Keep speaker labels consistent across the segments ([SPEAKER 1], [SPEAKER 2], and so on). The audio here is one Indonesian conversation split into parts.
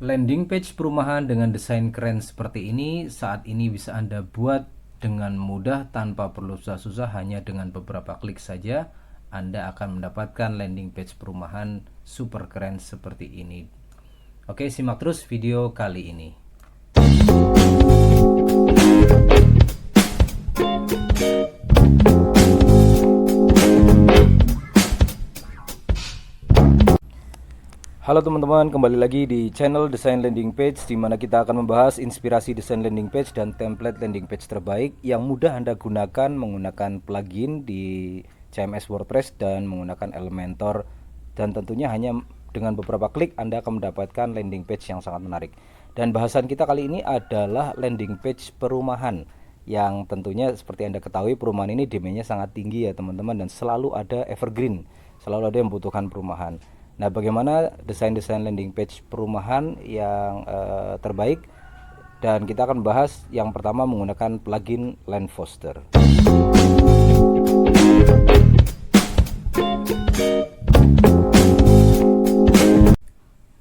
[SPEAKER 1] Landing page perumahan dengan desain keren seperti ini saat ini bisa Anda buat dengan mudah tanpa perlu susah-susah. Hanya dengan beberapa klik saja Anda akan mendapatkan landing page perumahan super keren seperti ini. Oke, simak terus video kali ini. Halo teman-teman, kembali lagi di channel Desain Landing Page, di mana kita akan membahas inspirasi desain landing page dan template landing page terbaik yang mudah Anda gunakan menggunakan plugin di CMS WordPress dan menggunakan Elementor, dan tentunya hanya dengan beberapa klik Anda akan mendapatkan landing page yang sangat menarik. Dan bahasan kita kali ini adalah landing page perumahan, yang tentunya seperti Anda ketahui perumahan ini demandnya sangat tinggi ya teman-teman, dan selalu ada evergreen, selalu ada yang membutuhkan perumahan. Nah, bagaimana desain-desain landing page perumahan yang terbaik? Dan kita akan bahas yang pertama menggunakan plugin Landfoster.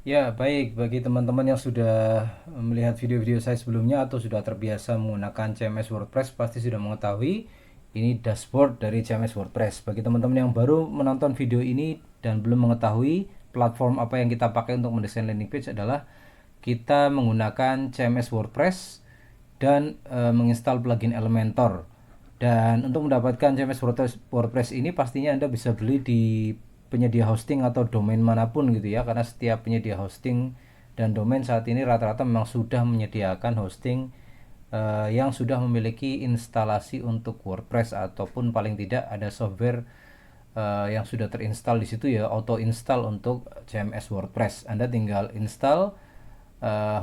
[SPEAKER 1] Ya, baik, bagi teman-teman yang sudah melihat video-video saya sebelumnya atau sudah terbiasa menggunakan CMS WordPress, pasti sudah mengetahui ini dashboard dari CMS WordPress. Bagi teman-teman yang baru menonton video ini dan belum mengetahui platform apa yang kita pakai untuk mendesain landing page, adalah kita menggunakan CMS WordPress dan menginstal plugin Elementor. Dan untuk mendapatkan CMS WordPress ini pastinya Anda bisa beli di penyedia hosting atau domain manapun gitu ya, karena setiap penyedia hosting dan domain saat ini rata-rata memang sudah menyediakan hosting yang sudah memiliki instalasi untuk WordPress, ataupun paling tidak ada software yang sudah terinstall di situ ya, auto install untuk CMS WordPress. Anda tinggal install,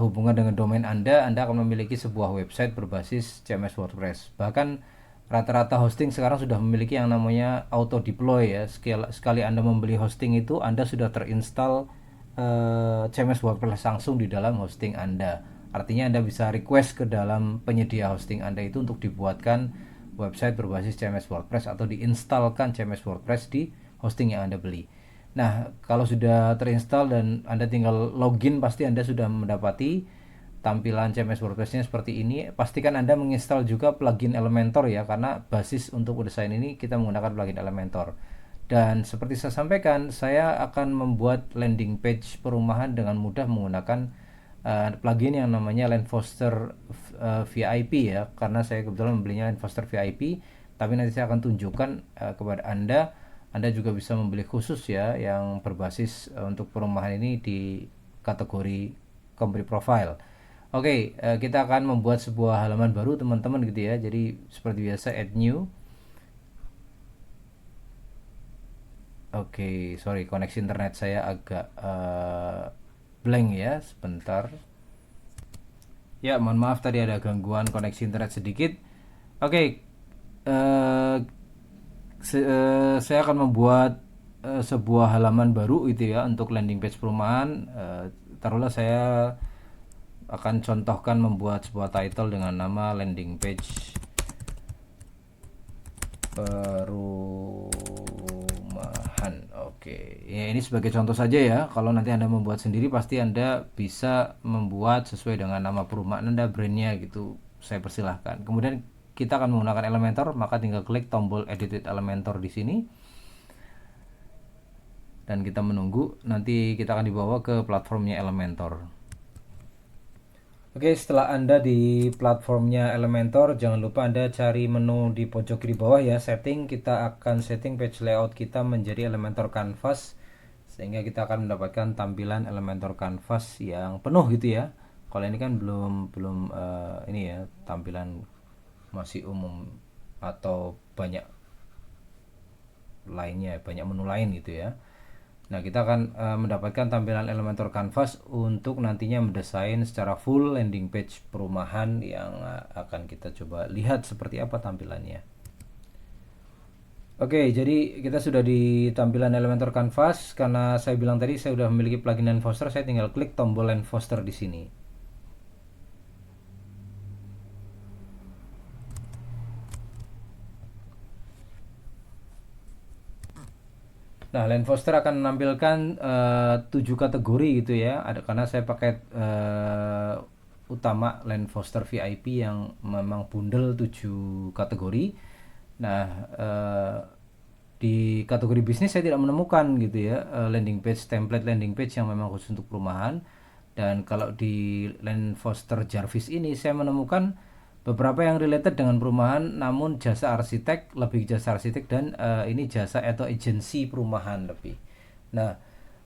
[SPEAKER 1] hubungan dengan domain Anda akan memiliki sebuah website berbasis CMS WordPress. Bahkan rata-rata hosting sekarang sudah memiliki yang namanya auto deploy ya. Sekali Anda membeli hosting itu, Anda sudah terinstall CMS WordPress langsung di dalam hosting Anda. Artinya Anda bisa request ke dalam penyedia hosting Anda itu untuk dibuatkan website berbasis CMS WordPress atau diinstalkan CMS WordPress di hosting yang Anda beli. Nah, kalau sudah terinstall dan Anda tinggal login, pasti Anda sudah mendapati tampilan CMS WordPress-nya seperti ini. Pastikan Anda menginstal juga plugin Elementor ya, karena basis untuk desain ini kita menggunakan plugin Elementor. Dan seperti saya sampaikan, saya akan membuat landing page perumahan dengan mudah menggunakan plugin yang namanya Landfoster VIP ya, karena saya kebetulan membelinya Landfoster VIP. Tapi nanti saya akan tunjukkan kepada Anda. Anda juga bisa membeli khusus ya, yang berbasis untuk perumahan ini di kategori company profile. Oke, kita akan membuat sebuah halaman baru teman-teman gitu ya. Jadi seperti biasa add new. Oke, sorry, koneksi internet saya agak blank ya, sebentar. Ya, mohon maaf tadi ada gangguan koneksi internet sedikit. Oke, eh, saya akan membuat sebuah halaman baru itu ya untuk landing page perumahan. Taruhlah saya akan contohkan membuat sebuah title dengan nama landing page perumahan. Oke, ya ini sebagai contoh saja ya. Kalau nanti Anda membuat sendiri, pasti Anda bisa membuat sesuai dengan nama perumahan Anda, brandnya gitu. Saya persilahkan. Kemudian kita akan menggunakan Elementor, maka tinggal klik tombol edit with Elementor di sini. Dan kita menunggu, nanti kita akan dibawa ke platformnya Elementor. Oke, setelah Anda di platformnya Elementor, jangan lupa Anda cari menu di pojok kiri bawah ya, setting. Kita akan setting page layout kita menjadi Elementor Canvas, sehingga kita akan mendapatkan tampilan Elementor Canvas yang penuh gitu ya. Kalau ini kan belum belum ini ya, tampilan masih umum atau banyak lainnya, banyak menu lain gitu ya. Nah, kita akan mendapatkan tampilan Elementor Canvas untuk nantinya mendesain secara full landing page perumahan yang akan kita coba lihat seperti apa tampilannya. Oke, jadi kita sudah di tampilan Elementor Canvas. Karena saya bilang tadi saya sudah memiliki plugin Landfoster, saya tinggal klik tombol Landfoster di sini. Nah, Land Foster akan menampilkan 7 kategori gitu ya. Ada karena saya pakai utama Land Foster VIP yang memang bundle 7 kategori. Nah, di kategori bisnis saya tidak menemukan gitu ya landing page, template landing page yang memang khusus untuk perumahan. Dan kalau di Land Foster Jarvis ini saya menemukan beberapa yang related dengan perumahan, namun jasa arsitek, lebih jasa arsitek, dan ini jasa atau agensi perumahan lebih. Nah,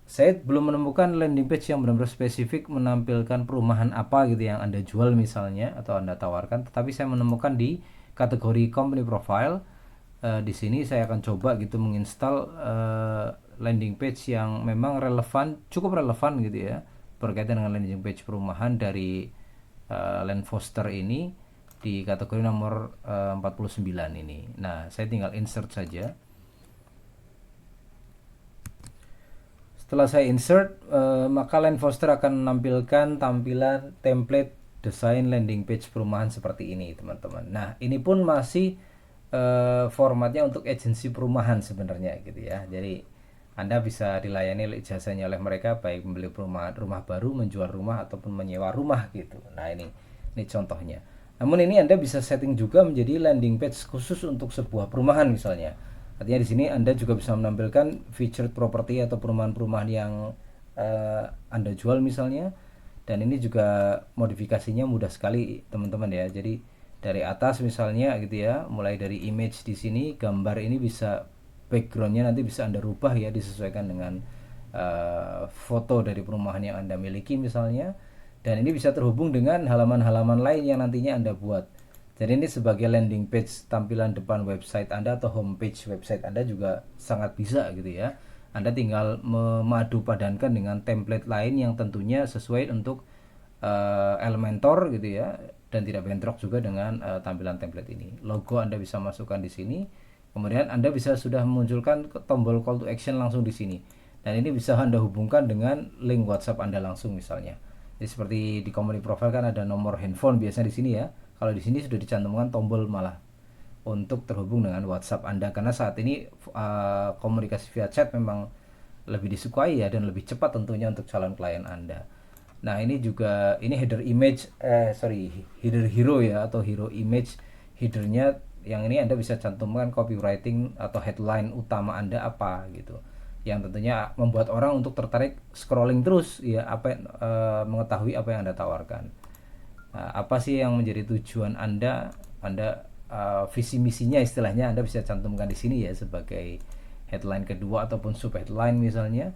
[SPEAKER 1] saya belum menemukan landing page yang benar-benar spesifik menampilkan perumahan apa gitu yang Anda jual misalnya atau Anda tawarkan, tetapi saya menemukan di kategori company profile. Di sini saya akan coba gitu menginstal landing page yang memang relevan, cukup relevan gitu ya, berkaitan dengan landing page perumahan dari Land Foster ini di kategori nomor 49 ini. Nah, saya tinggal insert saja. Setelah saya insert, maka Land Foster akan menampilkan tampilan template desain landing page perumahan seperti ini, teman-teman. Nah, ini pun masih formatnya untuk agensi perumahan sebenarnya gitu ya. Jadi Anda bisa dilayani jasanya oleh mereka, baik membeli rumah baru, menjual rumah, ataupun menyewa rumah gitu. Nah, ini contohnya. Namun ini Anda bisa setting juga menjadi landing page khusus untuk sebuah perumahan misalnya. Artinya di sini Anda juga bisa menampilkan featured property atau perumahan-perumahan yang Anda jual misalnya. Dan ini juga modifikasinya mudah sekali teman-teman ya. Jadi dari atas misalnya gitu ya, mulai dari image di sini, gambar ini bisa backgroundnya nanti bisa Anda rubah ya, disesuaikan dengan foto dari perumahan yang Anda miliki misalnya. Dan ini bisa terhubung dengan halaman-halaman lain yang nantinya Anda buat. Jadi ini sebagai landing page tampilan depan website Anda atau homepage website Anda juga sangat bisa gitu ya. Anda tinggal memadu padankan dengan template lain yang tentunya sesuai untuk Elementor gitu ya, dan tidak bentrok juga dengan tampilan template ini. Logo Anda bisa masukkan di sini. Kemudian Anda bisa sudah memunculkan tombol call to action langsung di sini. Dan ini bisa Anda hubungkan dengan link WhatsApp Anda langsung misalnya. Jadi seperti di company profile kan ada nomor handphone biasanya di sini ya. Kalau di sini sudah dicantumkan tombol malah untuk terhubung dengan WhatsApp Anda, karena saat ini komunikasi via chat memang lebih disukai ya, dan lebih cepat tentunya untuk calon klien Anda. Nah, ini juga ini header image header hero ya, atau hero image. Headernya yang ini Anda bisa cantumkan copywriting atau headline utama Anda apa gitu, yang tentunya membuat orang untuk tertarik scrolling terus ya, mengetahui apa yang Anda tawarkan. Nah, apa sih yang menjadi tujuan Anda, visi misinya istilahnya Anda bisa cantumkan di sini ya, sebagai headline kedua ataupun sub headline misalnya.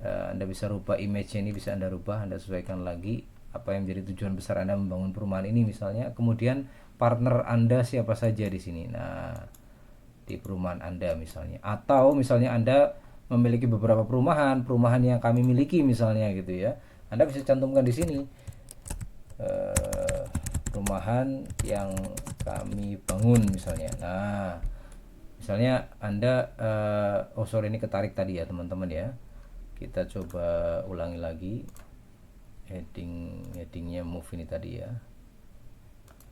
[SPEAKER 1] Anda bisa rubah image ini, bisa Anda rubah, Anda sesuaikan lagi apa yang menjadi tujuan besar Anda membangun perumahan ini misalnya. Kemudian partner Anda siapa saja di sini. Nah, di perumahan Anda misalnya, atau misalnya Anda memiliki beberapa perumahan yang kami miliki misalnya gitu ya, Anda bisa cantumkan di sini perumahan yang kami bangun misalnya. Nah, misalnya Anda ini ketarik tadi ya teman-teman ya. Kita coba ulangi lagi headingnya move ini tadi ya.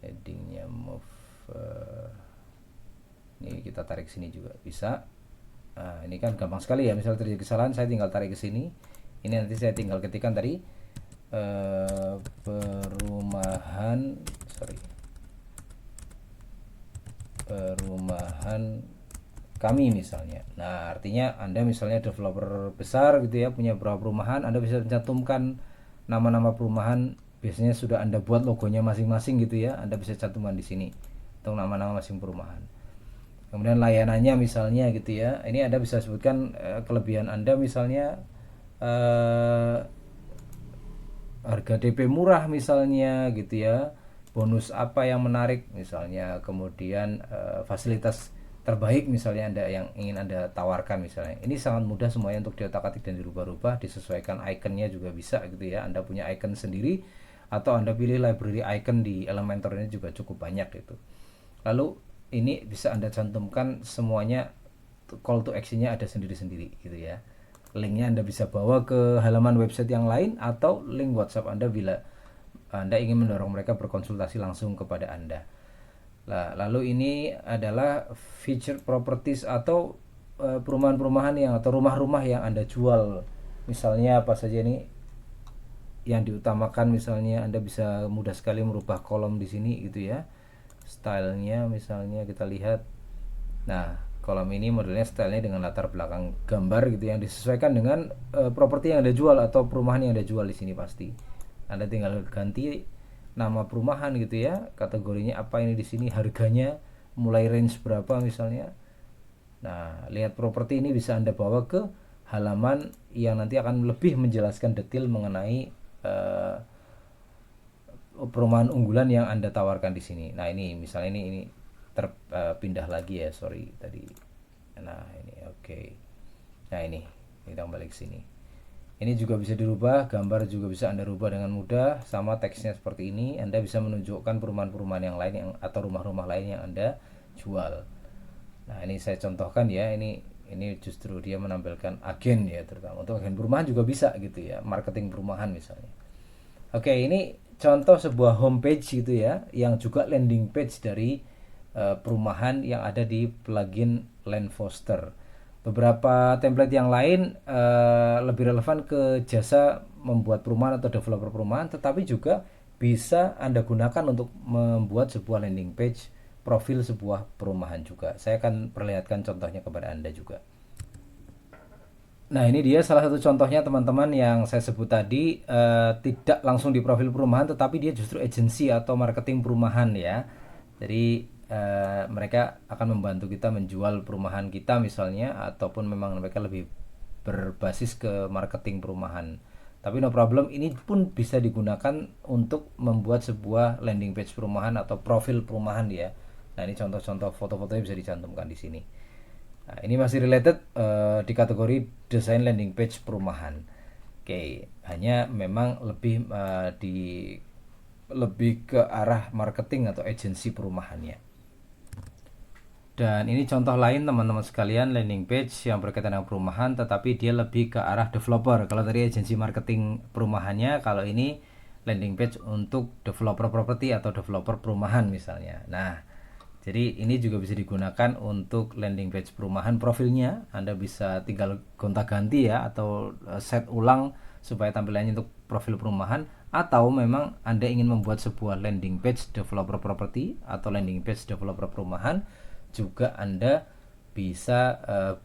[SPEAKER 1] Headingnya move ini kita tarik sini juga bisa. Nah, ini kan gampang sekali ya, misalnya terjadi kesalahan saya tinggal tarik ke sini. Ini nanti saya tinggal ketikkan tadi perumahan kami misalnya. Nah, artinya Anda misalnya developer besar gitu ya, punya beberapa perumahan, Anda bisa mencantumkan nama-nama perumahan, biasanya sudah Anda buat logonya masing-masing gitu ya, Anda bisa cantumkan di sini untuk nama-nama masing perumahan. Kemudian layanannya misalnya gitu ya, ini Anda bisa sebutkan kelebihan Anda misalnya harga DP murah misalnya gitu ya, bonus apa yang menarik misalnya, kemudian fasilitas terbaik misalnya Anda yang ingin Anda tawarkan misalnya. Ini sangat mudah semuanya untuk diotak-atik dan dirubah-rubah, disesuaikan ikonnya juga bisa gitu ya. Anda punya icon sendiri atau Anda pilih library icon di Elementor, ini juga cukup banyak gitu. Lalu ini bisa Anda cantumkan semuanya, call to actionnya ada sendiri-sendiri gitu ya. Linknya Anda bisa bawa ke halaman website yang lain atau link WhatsApp Anda bila Anda ingin mendorong mereka berkonsultasi langsung kepada Anda. Nah, lalu ini adalah feature properties atau perumahan-perumahan yang atau rumah-rumah yang Anda jual. Misalnya apa saja ini yang diutamakan, misalnya Anda bisa mudah sekali merubah kolom di sini gitu ya. Stylenya misalnya kita lihat. Nah, kolom ini modelnya stylenya dengan latar belakang gambar gitu yang disesuaikan dengan properti yang Anda jual atau perumahan yang Anda jual di sini pasti. Anda tinggal ganti nama perumahan gitu ya, kategorinya apa ini di sini, harganya mulai range berapa misalnya. Nah, lihat properti ini bisa Anda bawa ke halaman yang nanti akan lebih menjelaskan detail mengenai perumahan unggulan yang Anda tawarkan di sini. Nah, ini misalnya ini terpindah lagi ya, sorry tadi. Nah, ini oke. Nah, ini kita kembali ke sini. Ini juga bisa dirubah, gambar juga bisa Anda rubah dengan mudah, sama teksnya seperti ini. Anda bisa menunjukkan perumahan-perumahan yang lain atau rumah-rumah lain yang Anda jual. Nah, ini saya contohkan ya, ini justru dia menampilkan agen ya, terutama untuk agen perumahan juga bisa gitu ya, marketing perumahan misalnya. Oke, ini contoh sebuah homepage gitu ya, yang juga landing page dari perumahan yang ada di plugin Land Foster. Beberapa template yang lain lebih relevan ke jasa membuat perumahan atau developer perumahan, tetapi juga bisa Anda gunakan untuk membuat sebuah landing page profil sebuah perumahan juga. Saya akan perlihatkan contohnya kepada Anda juga. Nah, ini dia salah satu contohnya teman-teman yang saya sebut tadi, tidak langsung di profil perumahan tetapi dia justru agensi atau marketing perumahan ya. Jadi mereka akan membantu kita menjual perumahan kita misalnya, ataupun memang mereka lebih berbasis ke marketing perumahan. Tapi no problem, ini pun bisa digunakan untuk membuat sebuah landing page perumahan atau profil perumahan ya. Nah, ini contoh-contoh foto-fotonya bisa dicantumkan di sini. Nah, ini masih related di kategori desain landing page perumahan. Oke, hanya memang lebih ke arah marketing atau agensi perumahannya. Dan ini contoh lain teman-teman sekalian, landing page yang berkaitan dengan perumahan tetapi dia lebih ke arah developer. Kalau tadi agensi marketing perumahannya, kalau ini landing page untuk developer properti atau developer perumahan misalnya. Nah, jadi ini juga bisa digunakan untuk landing page perumahan profilnya. Anda bisa tinggal gonta-ganti ya, atau set ulang supaya tampilannya untuk profil perumahan. Atau memang Anda ingin membuat sebuah landing page developer property atau landing page developer perumahan, juga Anda bisa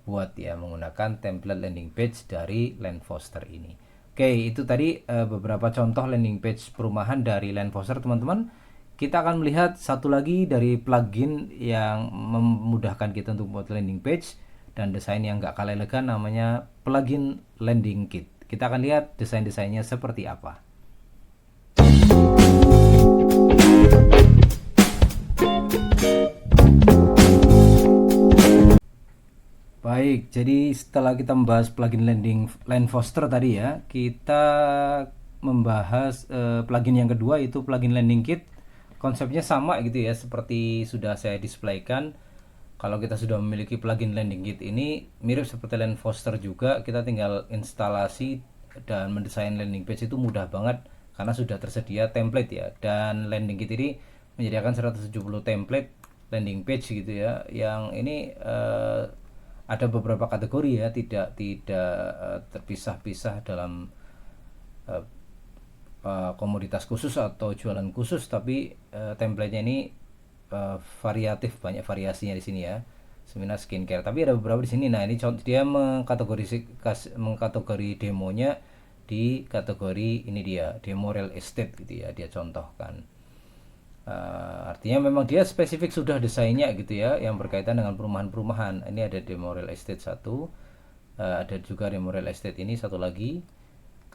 [SPEAKER 1] buat ya menggunakan template landing page dari Land Foster ini. Oke, itu tadi beberapa contoh landing page perumahan dari Land Foster teman-teman. Kita akan melihat satu lagi dari plugin yang memudahkan kita untuk membuat landing page dan desain yang gak kalah elegan, namanya plugin Landing Kit. Kita akan lihat desain-desainnya seperti apa. Baik, jadi setelah kita membahas plugin Land Foster tadi ya, kita membahas plugin yang kedua, itu plugin Landing Kit. Konsepnya sama gitu ya, seperti sudah saya displaykan. Kalau kita sudah memiliki plugin landing kit ini, mirip seperti Land Foster juga, kita tinggal instalasi dan mendesain landing page itu mudah banget karena sudah tersedia template ya. Dan landing kit ini menyediakan 170 template landing page gitu ya, yang ini ada beberapa kategori ya, tidak terpisah-pisah dalam komoditas khusus atau jualan khusus, tapi templatenya ini variatif, banyak variasinya di sini ya. Seminar skincare, tapi ada beberapa di sini. Nah, ini dia mengkategori demonya di kategori ini, dia demo real estate gitu ya, dia contohkan. Artinya memang dia spesifik sudah desainnya gitu ya, yang berkaitan dengan perumahan-perumahan. Ini ada demo real estate 1, ada juga demo real estate ini satu lagi.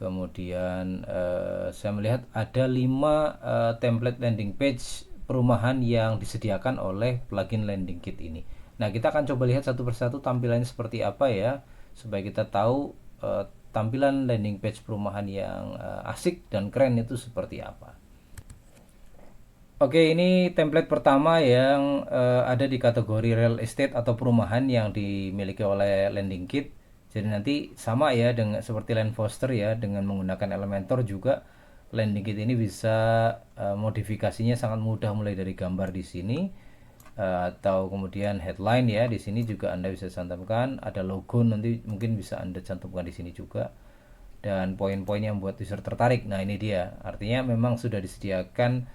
[SPEAKER 1] Kemudian saya melihat ada 5 template landing page perumahan yang disediakan oleh plugin landing kit ini. Nah, kita akan coba lihat satu persatu tampilannya seperti apa ya, supaya kita tahu tampilan landing page perumahan yang asik dan keren itu seperti apa. Oke, ini template pertama yang ada di kategori real estate atau perumahan yang dimiliki oleh landing kit. Jadi nanti sama ya dengan seperti Land Foster ya, dengan menggunakan Elementor juga landing kit ini bisa modifikasinya sangat mudah, mulai dari gambar di sini, atau kemudian headline ya. Di sini juga Anda bisa cantumkan, ada logo nanti mungkin bisa Anda cantumkan di sini juga, dan poin-poin yang buat user tertarik. Nah, ini dia. Artinya memang sudah disediakan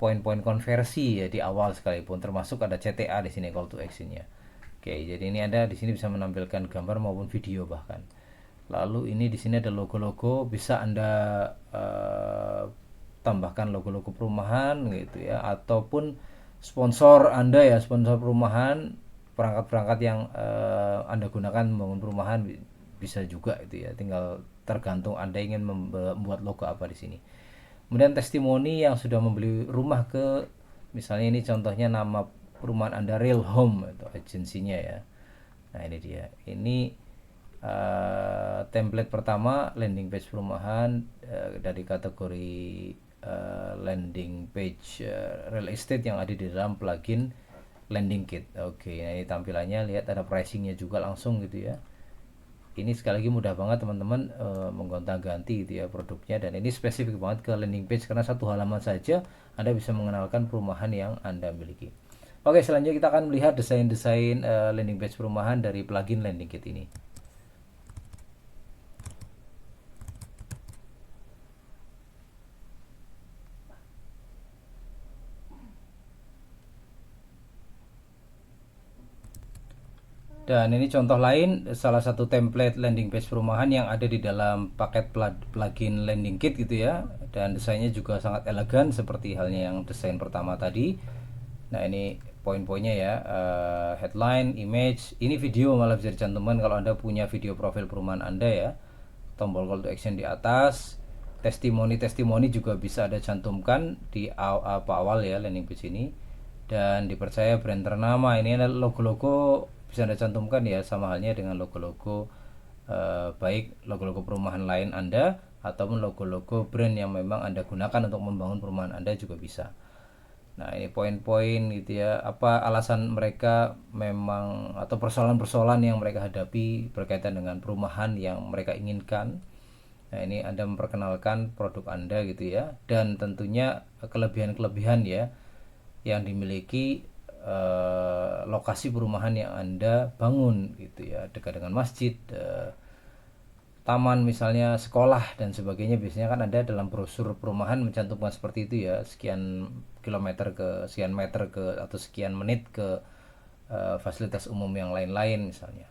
[SPEAKER 1] poin-poin konversi ya di awal sekalipun, termasuk ada CTA di sini, call to actionnya. Oke, jadi ini Anda di sini bisa menampilkan gambar maupun video bahkan. Lalu ini di sini ada logo-logo, bisa Anda tambahkan logo-logo perumahan gitu ya, ataupun sponsor Anda ya, sponsor perumahan, perangkat-perangkat yang Anda gunakan membangun perumahan bisa juga itu ya, tinggal tergantung Anda ingin membuat logo apa di sini. Kemudian testimoni yang sudah membeli rumah ke, misalnya ini contohnya nama perumahan Anda Real Home atau agensinya ya. Nah, ini dia. Ini template pertama landing page perumahan dari kategori landing page real estate yang ada di dalam plugin landing kit. Oke, nah ini tampilannya, lihat ada pricingnya juga langsung gitu ya. Ini sekali lagi mudah banget teman-teman menggonta-ganti gitu ya produknya, dan ini spesifik banget ke landing page karena satu halaman saja Anda bisa mengenalkan perumahan yang Anda miliki. Oke, selanjutnya kita akan melihat desain-desain landing page perumahan dari plugin landing kit ini. Dan ini contoh lain, salah satu template landing page perumahan yang ada di dalam paket plugin landing kit gitu ya. Dan desainnya juga sangat elegan seperti halnya yang desain pertama tadi. Nah, ini poin-poinnya ya, headline, image, ini video malah bisa dicantumkan kalau Anda punya video profil perumahan Anda ya. Tombol call to action di atas, testimoni juga bisa Anda cantumkan di awal ya landing page ini. Dan dipercaya brand ternama, ini ada logo-logo bisa Anda cantumkan ya, sama halnya dengan logo-logo baik logo-logo perumahan lain Anda ataupun logo-logo brand yang memang Anda gunakan untuk membangun perumahan Anda juga bisa. Nah, ini poin-poin gitu ya, apa alasan mereka memang atau persoalan-persoalan yang mereka hadapi berkaitan dengan perumahan yang mereka inginkan. Nah, ini Anda memperkenalkan produk Anda gitu ya, dan tentunya kelebihan-kelebihan ya yang dimiliki lokasi perumahan yang Anda bangun gitu ya, dekat dengan masjid, taman misalnya, sekolah dan sebagainya. Biasanya kan ada dalam brosur perumahan mencantumkan seperti itu ya, sekian kilometer ke sekian meter ke atau sekian menit ke fasilitas umum yang lain-lain misalnya.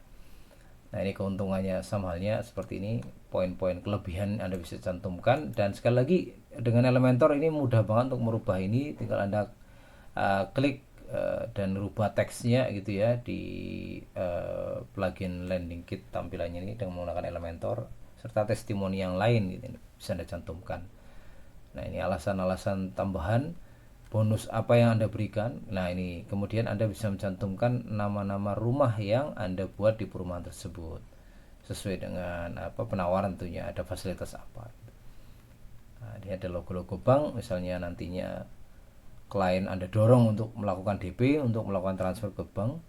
[SPEAKER 1] Nah, ini keuntungannya sama halnya seperti ini, poin-poin kelebihan Anda bisa cantumkan. Dan sekali lagi dengan Elementor ini mudah banget untuk merubah ini, tinggal Anda klik dan rubah teksnya gitu ya di plugin landing kit tampilannya ini dengan menggunakan Elementor, serta testimoni yang lain gitu, bisa Anda cantumkan. Nah, ini alasan-alasan tambahan bonus apa yang Anda berikan. Nah, ini kemudian Anda bisa mencantumkan nama-nama rumah yang Anda buat di perumahan tersebut sesuai dengan apa penawaran tentunya, ada fasilitas apa. Nah, ini ada logo-logo bank misalnya, nantinya klien Anda dorong untuk melakukan DP, untuk melakukan transfer ke bank.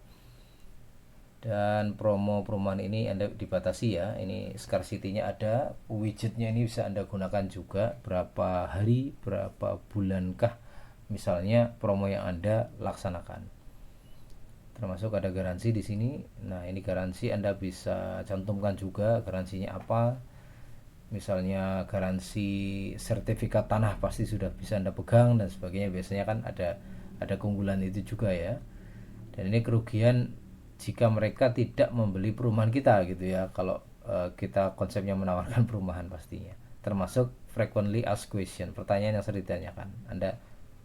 [SPEAKER 1] Dan promo perumahan ini Anda dibatasi ya, ini scarcity-nya ada, widgetnya ini bisa Anda gunakan juga, berapa hari, berapa bulankah misalnya promo yang Anda laksanakan. Termasuk ada garansi di sini. Nah, ini garansi Anda bisa cantumkan juga garansinya apa. Misalnya garansi sertifikat tanah pasti sudah bisa Anda pegang dan sebagainya. Biasanya kan ada keunggulan itu juga ya. Dan ini kerugian jika mereka tidak membeli perumahan kita gitu ya, kalau kita konsepnya menawarkan perumahan pastinya. Termasuk frequently asked question, pertanyaan yang sering ditanyakan, Anda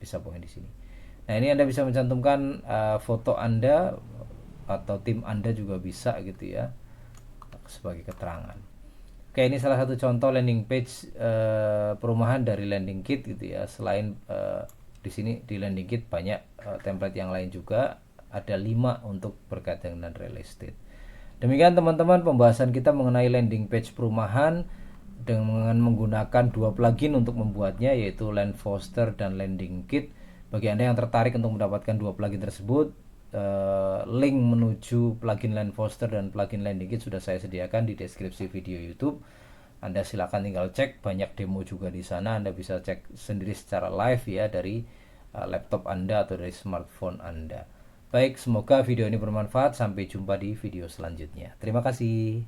[SPEAKER 1] bisa poin di sini. Nah, ini Anda bisa mencantumkan foto Anda atau tim Anda juga bisa gitu ya, sebagai keterangan. Oke, ini salah satu contoh landing page perumahan dari landing kit gitu ya. Selain di sini di landing kit banyak template yang lain juga, ada 5 untuk berkaitan dengan real estate. Demikian teman-teman pembahasan kita mengenai landing page perumahan dengan menggunakan 2 plugin untuk membuatnya, yaitu Land Foster dan Landing Kit. Bagi Anda yang tertarik untuk mendapatkan 2 plugin tersebut, link menuju plugin Land Foster dan plugin Landing Kit sudah saya sediakan di deskripsi video YouTube. Anda silakan tinggal cek, banyak demo juga di sana. Anda bisa cek sendiri secara live ya dari laptop Anda atau dari smartphone Anda. Baik, semoga video ini bermanfaat. Sampai jumpa di video selanjutnya. Terima kasih.